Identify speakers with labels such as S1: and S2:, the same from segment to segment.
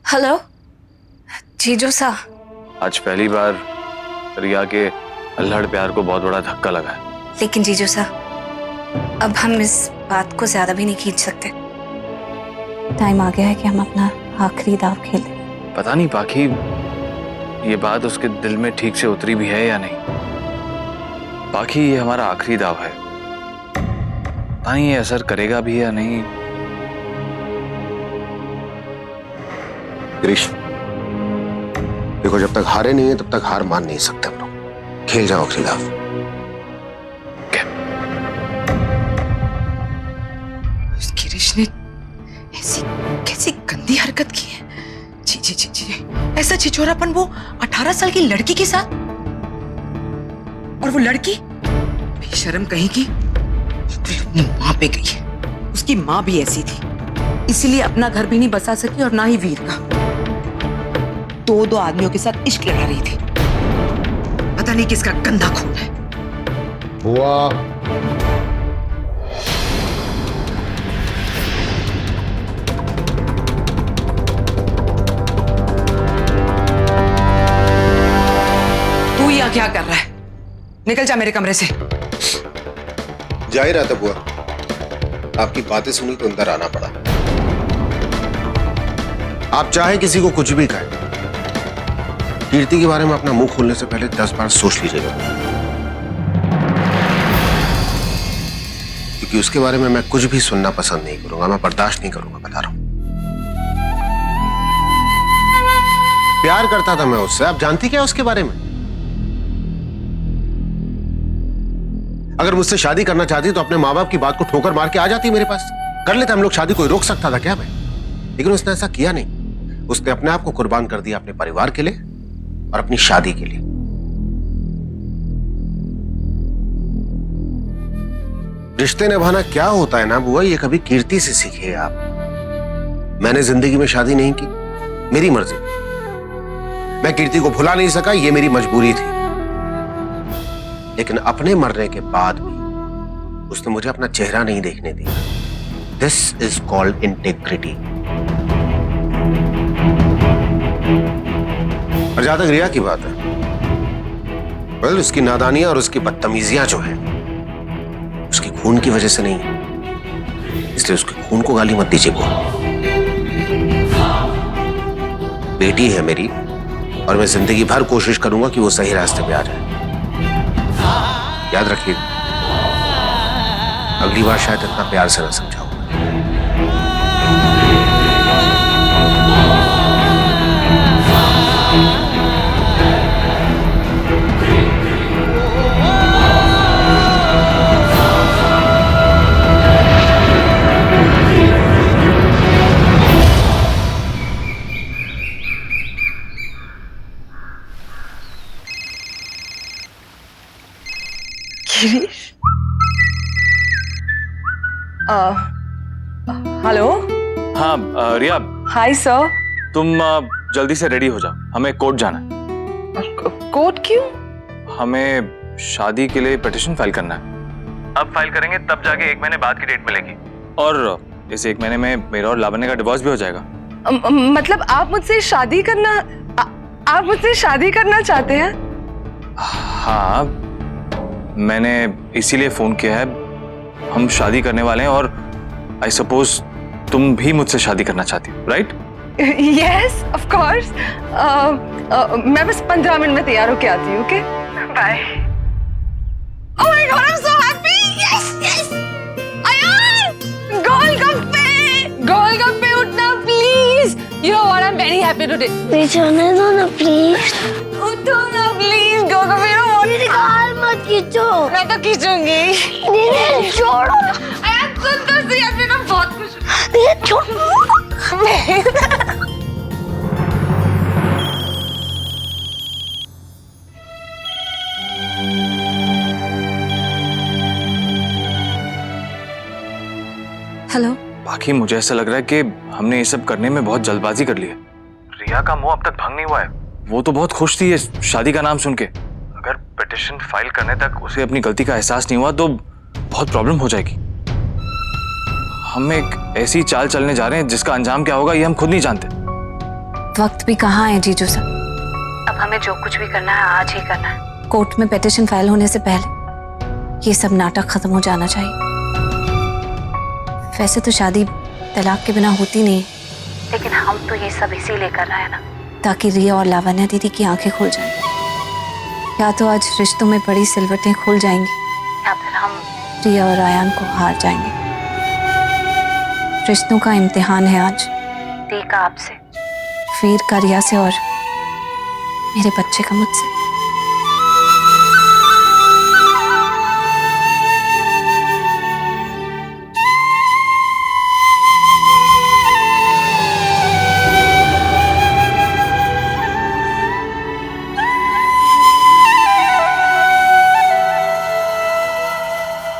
S1: Hello जीजू सा।
S2: आज पहली बार रिया के अल्हड़ प्यार को बहुत बड़ा धक्का लगा है।
S1: लेकिन जीजू सा, अब हम इस बात को ज्यादा भी नहीं खींच सकते। टाइम आ गया है कि हम अपना आखिरी दाव खेलें।
S2: पता नहीं पाखी ये बात उसके दिल में ठीक से उतरी भी है या नहीं। पाखी ये हमारा आखिरी दाव है, पता नहीं ये असर करेगा भी या नहीं।
S3: कृष्ण देखो, जब तक हारे नहीं है तब तक हार मान नहीं सकते हम लोग। खेल जाओ आखिरी दाव।
S4: गिरीश ने ऐसी कैसी गंदी हरकत की है। जी जी जी जी, ऐसा छिछोरापन वो 18 साल की लड़की के साथ। और वो लड़की बेशर्म कहीं की अपनी माँ पे गई है। उसकी माँ भी ऐसी थी, इसीलिए अपना घर भी नहीं बसा सकी और ना ही वीर का। दो आदमियों के साथ इश्क लड़ा रही थी। पता नहीं किसका गंदा खून है।
S3: बुआ,
S4: तू यहाँ क्या कर रहा है? निकल जा मेरे कमरे से।
S3: जा ही रहा था बुआ, आपकी बातें सुनी तो अंदर आना पड़ा। आप चाहे किसी को कुछ भी कहें, कीर्ति के बारे में अपना मुंह खोलने से पहले 10 बार सोच लीजिएगा, क्योंकि उसके बारे में मैं कुछ भी सुनना पसंद नहीं करूंगा। मैं बर्दाश्त नहीं करूंगा, बता रहा हूं। प्यार करता था मैं उससे, आप जानती क्या उसके बारे में? अगर मुझसे शादी करना चाहती तो अपने माँ बाप की बात को ठोकर मार के आ जाती मेरे पास, कर लेते हम लोग शादी। कोई रोक सकता था क्या मैं? लेकिन उसने ऐसा किया नहीं। उसने अपने आप को कुर्बान कर दिया अपने परिवार के लिए और अपनी शादी के लिए। रिश्ते निभाना क्या होता है ना बुआ, ये कभी कीर्ति से सीखे आप। मैंने जिंदगी में शादी नहीं की, मेरी मर्जी। मैं कीर्ति को भुला नहीं सका, ये मेरी मजबूरी थी। लेकिन अपने मरने के बाद भी उसने मुझे अपना चेहरा नहीं देखने दिया। This is called integrity. और जहां तक रिया की बात है, वेल, उसकी नादानियां और उसकी बदतमीजियां जो है उसकी खून की वजह से नहीं है, इसलिए उसके खून को गाली मत दीजिए बुआ। बेटी है मेरी और मैं जिंदगी भर कोशिश करूंगा कि वो सही रास्ते पे आ जाए। याद रखिए, अगली बार शायद इतना प्यार से ना समझाऊं।
S4: हेलो।
S2: हाँ रिया,
S4: हाय सर।
S2: तुम जल्दी से रेडी हो जाओ, हमें कोर्ट जाना है।
S4: कोर्ट क्यों?
S2: हमें शादी के लिए पिटीशन फाइल करना है। अब फाइल करेंगे तब जाके 1 महीने बाद की डेट मिलेगी, और इस 1 महीने में मेरा और लावण्य का डिवोर्स भी हो जाएगा।
S5: मतलब आप मुझसे शादी करना आप मुझसे शादी करना चाहते हैं?
S2: हाँ, मैंने इसीलिए फोन किया है। हम शादी करने वाले हैं और आई सपोज तुम भी मुझसे शादी करना चाहती हो, राइट?
S5: Yes of course. मैं बस 15 मिनट में तैयार होके आती हूँ। Okay bye. Oh my god, I am so happy. Yes yes. Ayaan, गोलगप्पे उठना please. You know what, I am very happy today.
S6: बिछाने दो ना प्लीज।
S5: उठो ना प्लीज, गोलगप्पे
S6: गाल मत खींचो।
S5: मैं तो खींचूंगी।
S6: दीदी छोड़ो।
S5: अयान सुन तो सही, मैं ना बहुत खुश हूँ।
S6: दीदी छोड़ो।
S1: हेलो।
S2: बाकी मुझे ऐसा लग रहा है कि हमने ये सब करने में बहुत जल्दबाजी कर ली है। रिया का मुंह अब तक भंग नहीं हुआ है। वो तो बहुत खुश थी ये शादी का नाम सुन के। अगर पिटीशन फाइल करने तक उसे अपनी गलती का एहसास नहीं हुआ तो बहुत प्रॉब्लम हो जाएगी। हम एक ऐसी चाल चलने जा रहे हैं जिसका अंजाम क्या होगा ये हम खुद नहीं जानते।
S1: वक्त भी कहाँ है जीजू साहब। अब हमें जो कुछ भी करना है आज ही करना है। कोर्ट में पिटीशन फाइल होने से पहले ये सब नाटक खत्म हो जाना चाहिए। वैसे तो शादी तलाक के बिना होती नहीं, लेकिन हम तो ये सब इसीलिए कर रहे हैं ना, ताकि रिया और लावण्या दीदी की आंखें खुल जाएं। या तो आज रिश्तों में पड़ी सिलवटें खुल जाएंगी, या फिर हम रिया और आयान को हार जाएंगे। रिश्तों का इम्तिहान है आज, दी का आपसे, वीर का रिया से और मेरे बच्चे का मुझसे।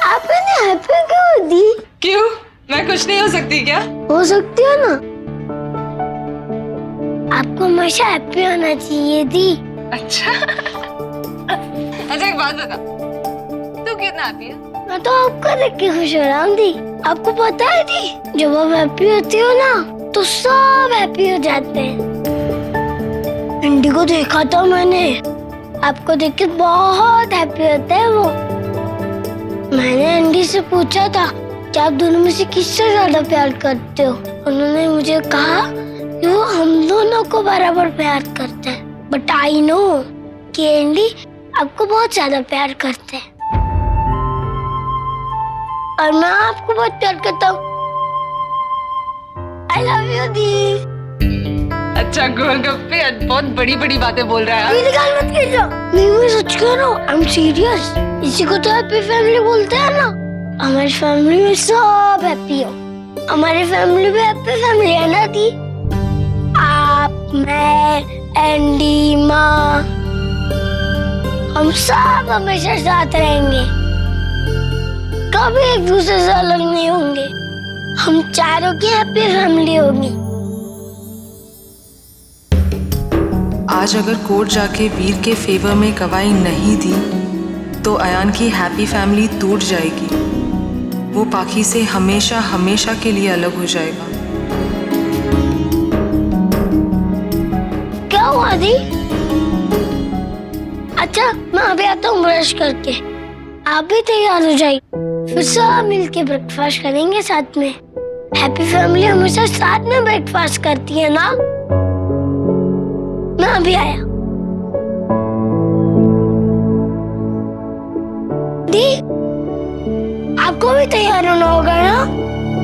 S6: आपने हैप्पी क्यों दी?
S4: क्यों? मैं कुछ नहीं हो सकती क्या?
S6: हो सकती हो ना। आपको हमेशा हैप्पी होना चाहिए दी।
S5: अच्छा एक बात बता, तू कितना हैप्पी है?
S6: मैं तो आपको देख के खुश हो रहा हूँ दी। आपको पता है दी, जब आप हैप्पी होती हो ना तो सब हैप्पी हो जाते हैं। एंडी को देखा था मैंने, आपको देख के बहुत हैप्पी होते हैं वो। मैंने एंडी से पूछा था कि आप दोनों में से किससे ज्यादा प्यार करते हो। उन्होंने मुझे कहा कि वो हम दोनों को बराबर प्यार करते हैं। बट आई नो कि एंडी आपको बहुत ज्यादा प्यार करते हैं और मैं आपको बहुत प्यार करता हूँ। आई लव यू दी।
S5: अच्छा गोलगप्पे, बहुत बड़ी बड़ी बातें बोल रहा है।
S6: मेरी गाल मत खींचो। नहीं मैं सच कह रहा हूँ, आई एम सीरियस। इसी को तो हैप्पी फैमिली बोलते हैं ना। हमारी फैमिली में सब हैप्पी हो। हमारी फैमिली भी हैप्पी फैमिली है ना दी। आप, मैं, एंडी, माँ, हम सब हमेशा साथ रहेंगे, कभी एक दूसरे से अलग नहीं होंगे। हम चारों की हैप्पी फैमिली होगी।
S4: आज अगर कोर्ट जाके वीर के फेवर में गवाही नहीं दी तो अयान की हैप्पी फैमिली टूट जाएगी। वो पाखी से हमेशा हमेशा के लिए अलग हो जाएगा।
S6: क्या हुआ दी? अच्छा मैं अभी आता हूँ ब्रश करके। आप भी तैयार हो जाइए, फिर सब मिलके ब्रेकफास्ट करेंगे साथ में। हैप्पी फैमिली हमेशा साथ में ब्रेकफास्ट करती है ना। मैं अभी आया। दी आपको भी तैयार होना होगा ना,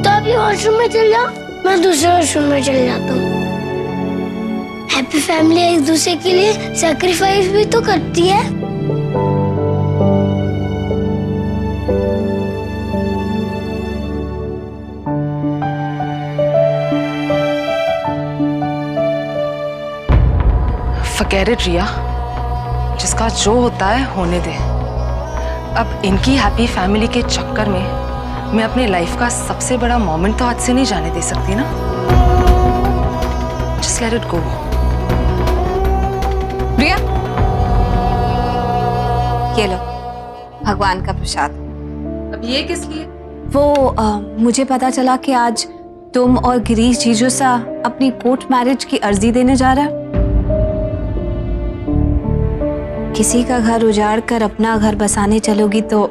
S6: तो अभी वॉशरूम में चल जाओ, मैं दूसरे वॉशरूम में चल जाता हूँ। हैप्पी फैमिली एक दूसरे के लिए सैक्रिफाइस भी तो करती है।
S4: Forget it, रिया। जिसका जो होता है होने दे। अब इनकी हैप्पी फैमिली के चक्कर में मैं अपने लाइफ का सबसे बड़ा मोमेंट तो हाथ से नहीं जाने दे सकती ना। Just let it go।
S5: रिया,
S1: ये लो भगवान का प्रसाद।
S5: अब ये किस लिए?
S1: वो मुझे पता चला कि आज तुम और गिरीश जीजू सा अपनी कोर्ट मैरिज की अर्जी देने जा रहा है। किसी का घर उजाड़ कर अपना घर बसाने चलोगी तो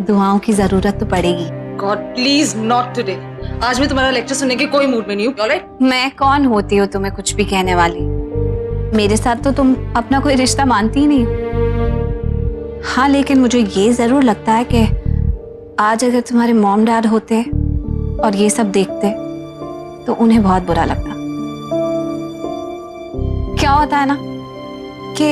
S1: दुआओं की जरूरत तो पड़ेगी।
S4: God, please not today। आज मैं तुम्हारा लेक्चर सुनने के कोई मूड में नहीं हूँ। All right?
S1: मैं कौन होती हूँ तुम्हें कुछ भी कहने वाली? मेरे साथ तो तुम अपना कोई रिश्ता मानती ही नहीं। हाँ लेकिन मुझे ये जरूर लगता है कि आज अगर तुम्हारे मॉम डैड होते और ये सब देखते तो उन्हें बहुत बुरा लगता। क्या होता है ना कि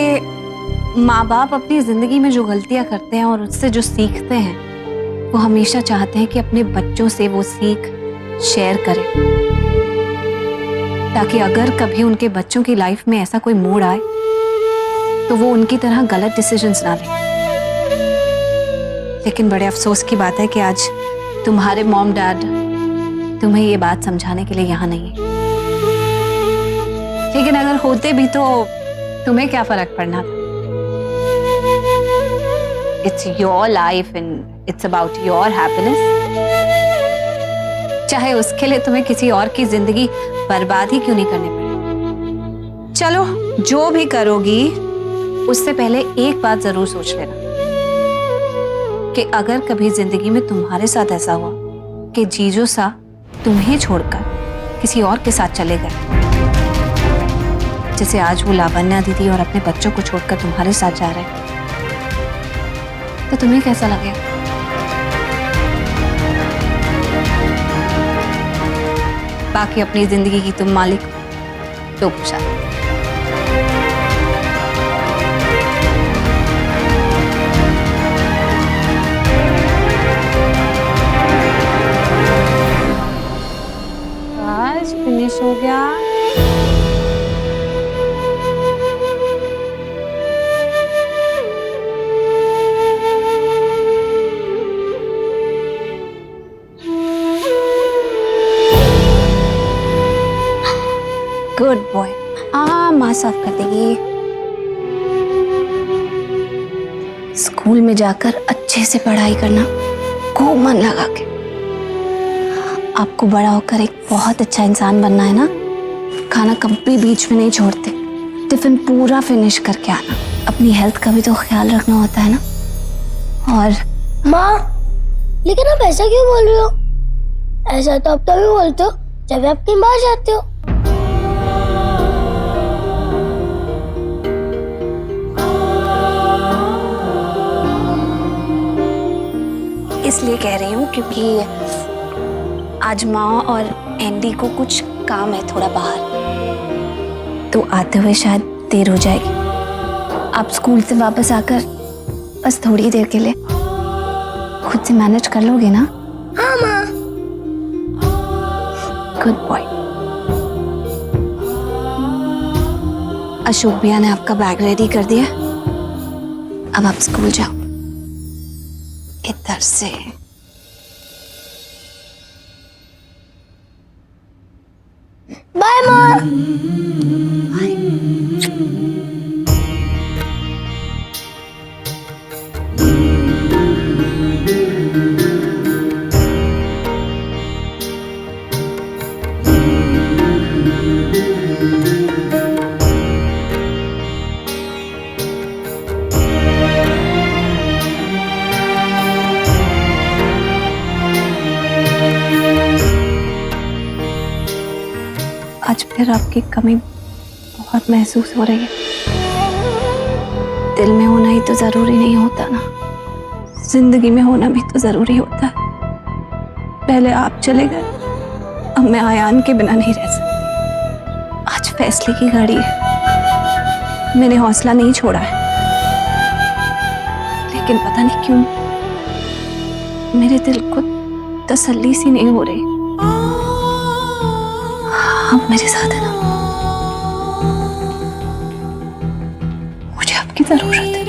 S1: माँ बाप अपनी जिंदगी में जो गलतियां करते हैं और उससे जो सीखते हैं वो हमेशा चाहते हैं कि अपने बच्चों से वो सीख शेयर करें, ताकि अगर कभी उनके बच्चों की लाइफ में ऐसा कोई मोड़ आए तो वो उनकी तरह गलत डिसीजंस ना लें। लेकिन बड़े अफसोस की बात है कि आज तुम्हारे मॉम डैड तुम्हें ये बात समझाने के लिए यहाँ नहीं है। लेकिन अगर होते भी तो तुम्हें क्या फर्क पड़ना था? It's your life and it's about your happiness। चाहे उसके लिए तुम्हें किसी और की जिंदगी बर्बाद ही क्यों नहीं करनी पड़े। चलो जो भी करोगी उससे पहले एक बात जरूर सोच लेना कि अगर कभी जिंदगी में तुम्हारे साथ ऐसा हुआ कि जीजू सा तुम्हें छोड़कर किसी और के साथ चले गए, जैसे आज वो लावण्या दीदी और अपने बच्चों को छोड़कर तुम्हारे साथ जा रहे हैं, तो तुम्हें कैसा लगेगा? बाकी अपनी जिंदगी की तुम मालिक हो, तो पूछा। आज फिनिश हो गया। Good boy. माँ साफ कर देगी। स्कूल में जाकर अच्छे से पढ़ाई करना, खूब मन लगा के। आपको बड़ा होकर एक बहुत अच्छा इंसान बनना है ना। खाना कभी बीच में नहीं छोड़ते, टिफिन पूरा फिनिश करके आना। अपनी हेल्थ का भी तो ख्याल रखना होता है ना। और
S6: माँ, लेकिन आप ऐसा क्यों बोल रहे हो? ऐसा तो आप तभी बोलते हो जब आप कहीं बाहर जाते हो।
S1: इसलिए कह रही हूँ क्योंकि आज माँ और एंडी को कुछ काम है थोड़ा बाहर, तो आते हुए शायद देर हो जाएगी। आप स्कूल से वापस आकर बस थोड़ी देर के लिए खुद से मैनेज कर लोगे ना?
S6: हाँ माँ।
S1: Good boy. अशोक भैया ने आपका बैग रेडी कर दिया, अब आप स्कूल जाओ। इधर से
S6: बाय माँ।
S1: आज फिर आपकी कमी बहुत महसूस हो रही है। दिल में होना ही तो जरूरी नहीं होता ना, जिंदगी में होना भी तो जरूरी होता है। पहले आप चले गए, अब मैं आयान के बिना नहीं रह सकती। आज फैसले की घड़ी है, मैंने हौसला नहीं छोड़ा है, लेकिन पता नहीं क्यों मेरे दिल को तसल्ली सी नहीं हो रही। आप मेरे साथ है ना, मुझे आपकी जरूरत है।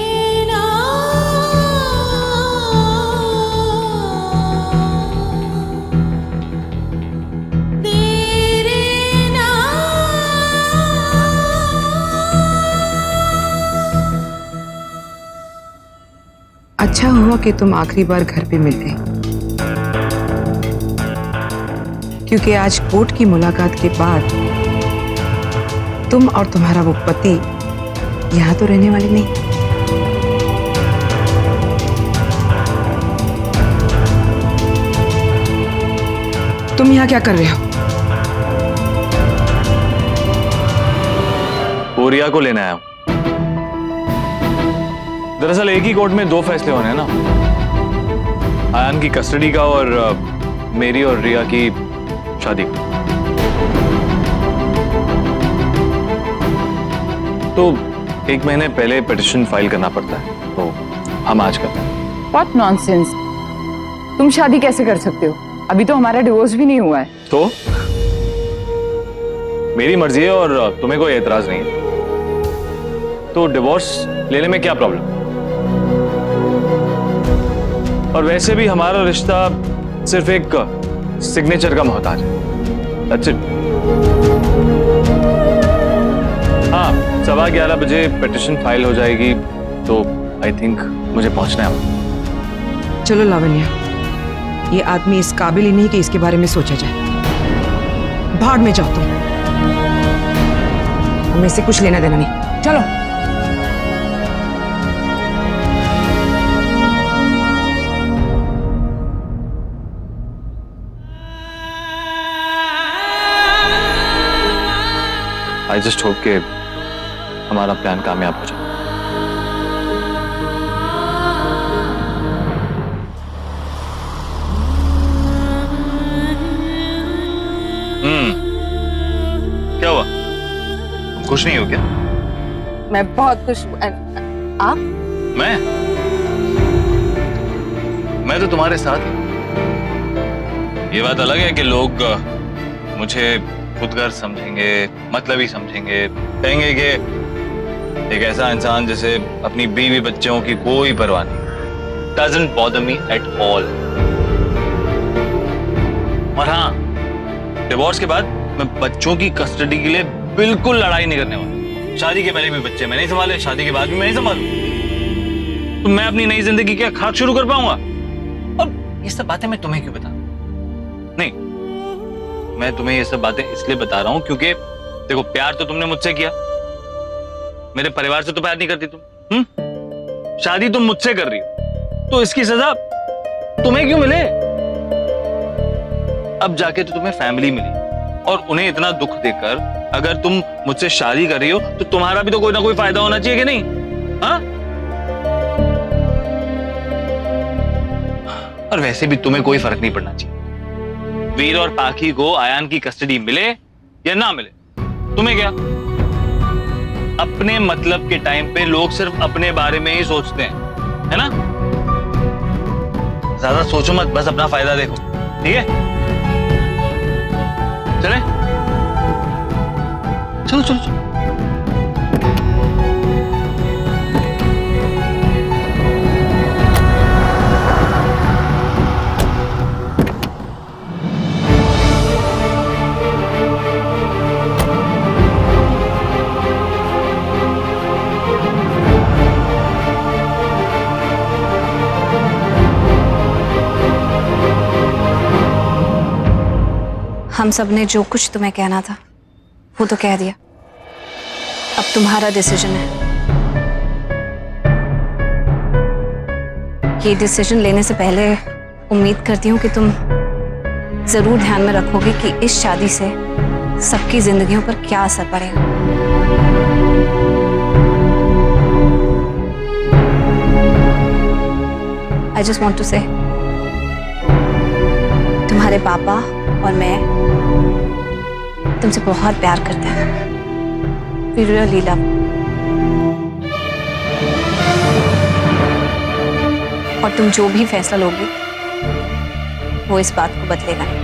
S4: अच्छा हुआ कि तुम आखिरी बार घर पे मिलते, क्योंकि आज कोर्ट की मुलाकात के बाद तुम और तुम्हारा वो पति यहाँ तो रहने वाले नहीं। तुम यहाँ क्या कर रहे हो?
S2: वो रिया को लेने आया हूं। दरअसल एक ही कोर्ट में दो फैसले होने हैं ना, आयान की कस्टडी का और मेरी और रिया की शादी का। तो 1 महीने पहले पिटिशन फाइल करना पड़ता है, तो हम आज करते हैं।
S7: What nonsense! तुम शादी कैसे कर सकते हो? अभी तो हमारा डिवोर्स भी नहीं हुआ है।
S2: तो मेरी मर्जी है और तुम्हें कोई एतराज नहीं है, तो डिवोर्स लेने में क्या प्रॉब्लम? और वैसे भी हमारा रिश्ता सिर्फ एक सिग्नेचर का मोहताज है। That's it. हाँ, 11:15 बजे पिटिशन फाइल हो जाएगी, तो आई थिंक मुझे पहुंचना है।
S4: चलो लावण्या, ये आदमी इस काबिल ही नहीं कि इसके बारे में सोचा जाए। भाड़ में जाओ तुम। हमें इससे कुछ लेना देना नहीं, चलो।
S2: आई जस्ट होप कि हमारा प्लान कामयाब हो जाए। क्या हुआ? तुम खुश नहीं हो क्या?
S5: मैं बहुत खुश हूँ। आप?
S2: मैं तो तुम्हारे साथ हूं। ये बात अलग है कि लोग मुझे खुदगर समझेंगे, मतलबी समझेंगे, कहेंगे कि एक ऐसा इंसान जैसे अपनी बीवी बच्चों की कोई परवाह नहीं। Doesn't bother me at all। और हाँ, डिवोर्स के बाद मैं बच्चों की कस्टडी के लिए बिल्कुल लड़ाई नहीं करने वाला। शादी के पहले भी बच्चे मैं नहीं संभाले, शादी के बाद भी मैं नहीं संभालू। तो मैं अपनी नई जिंदगी क्या खाक शुरू कर पाऊंगा? अब ये सब बातें मैं तुम्हें क्यों बता? नहीं, मैं तुम्हें ये सब बातें इसलिए बता रहा हूं क्योंकि देखो, प्यार तो तुमने मुझसे किया, मेरे परिवार से तो प्यार नहीं करती तुम। शादी तुम मुझसे कर रही हो, तो इसकी सजा तुम्हें क्यों मिले? अब जाके तो तुम्हें फैमिली मिली और उन्हें इतना दुख देकर अगर तुम मुझसे शादी कर रही हो तो तुम्हारा भी तो कोई ना कोई फायदा होना चाहिए कि नहीं? हाँ? और वैसे भी तुम्हें कोई फर्क नहीं पड़ना चाहिए। वीर और पाखी को आयान की कस्टडी मिले या ना मिले, तुम्हें क्या? अपने मतलब के टाइम पे लोग सिर्फ अपने बारे में ही सोचते हैं, है ना? ज्यादा सोचो मत, बस अपना फायदा देखो, ठीक है? चले? चलो चलो चलो।
S1: हम सब ने जो कुछ तुम्हें कहना था वो तो कह दिया। अब तुम्हारा डिसीजन है। ये डिसीजन लेने से पहले उम्मीद करती हूँ कि तुम जरूर ध्यान में रखोगे कि इस शादी से सबकी जिंदगियों पर क्या असर पड़ेगा। आई जस्ट वॉन्ट टू से तुम्हारे पापा और मैं तुमसे बहुत प्यार करते हैं। We really love you। और तुम जो भी फैसला लोगे वो इस बात को बदलेगा नहीं।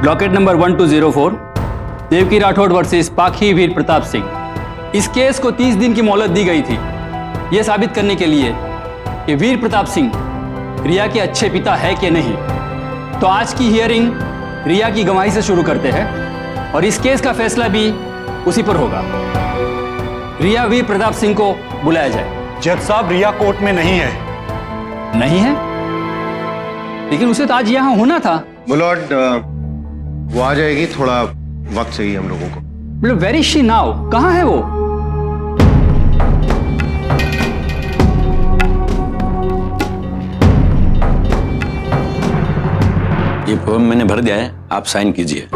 S8: Docket number 1204 Devki Rathore versus Pakhi Veer Pratap Singh. इस केस को 30 दिन की मोहलत दी गई थी यह साबित करने के लिए कि वीर प्रताप सिंह रिया के अच्छे पिता है कि नहीं। तो आज की हियरिंग रिया की गवाही से शुरू करते हैं और इस केस का फैसला भी उसी पर होगा। रिया वीर प्रताप सिंह को बुलाया जाए।
S9: जज साहब, रिया कोर्ट में नहीं है।
S8: नहीं है? लेकिन उसे तो आज यहां होना था।
S3: मुलॉर्ड, वो आ जाएगी, थोड़ा वक्त चाहिए हम लोगों को।
S8: मतलब वेरी शी नाउ, कहाँ है वो?
S10: ये फॉर्म मैंने भर दिया है, आप साइन कीजिए।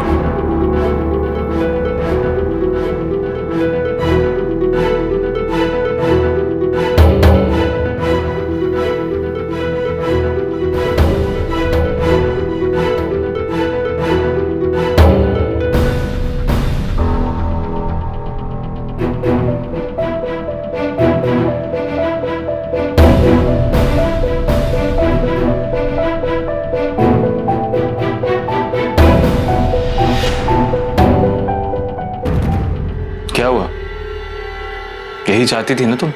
S2: यही चाहती थी ना तुम?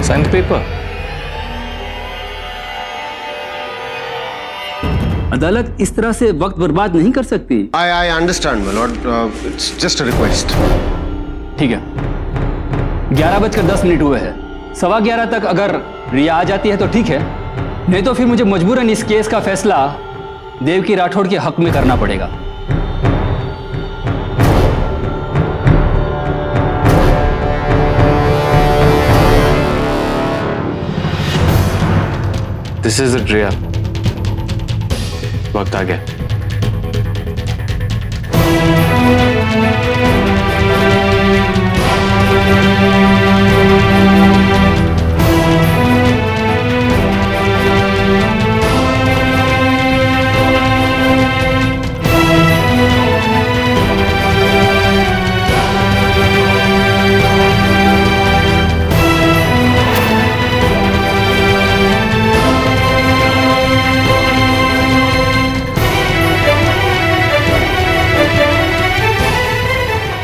S2: Sign the paper.
S8: अदालत इस तरह से वक्त बर्बाद नहीं कर सकती।
S3: I understand, my lord. It's just a request.
S8: ठीक है, 11:10 हुए हैं। 11:15 तक अगर रिया आ जाती है तो ठीक है, नहीं तो फिर मुझे मजबूरन इस केस का फैसला देवकी राठौड़ के हक में करना पड़ेगा।
S2: दिस इज इट रिया, वक्त आ गया।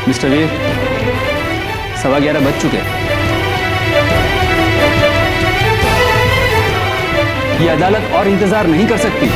S8: मिस्टर वीर, 11:15 बज चुके हैं। ये अदालत और इंतजार नहीं कर सकती।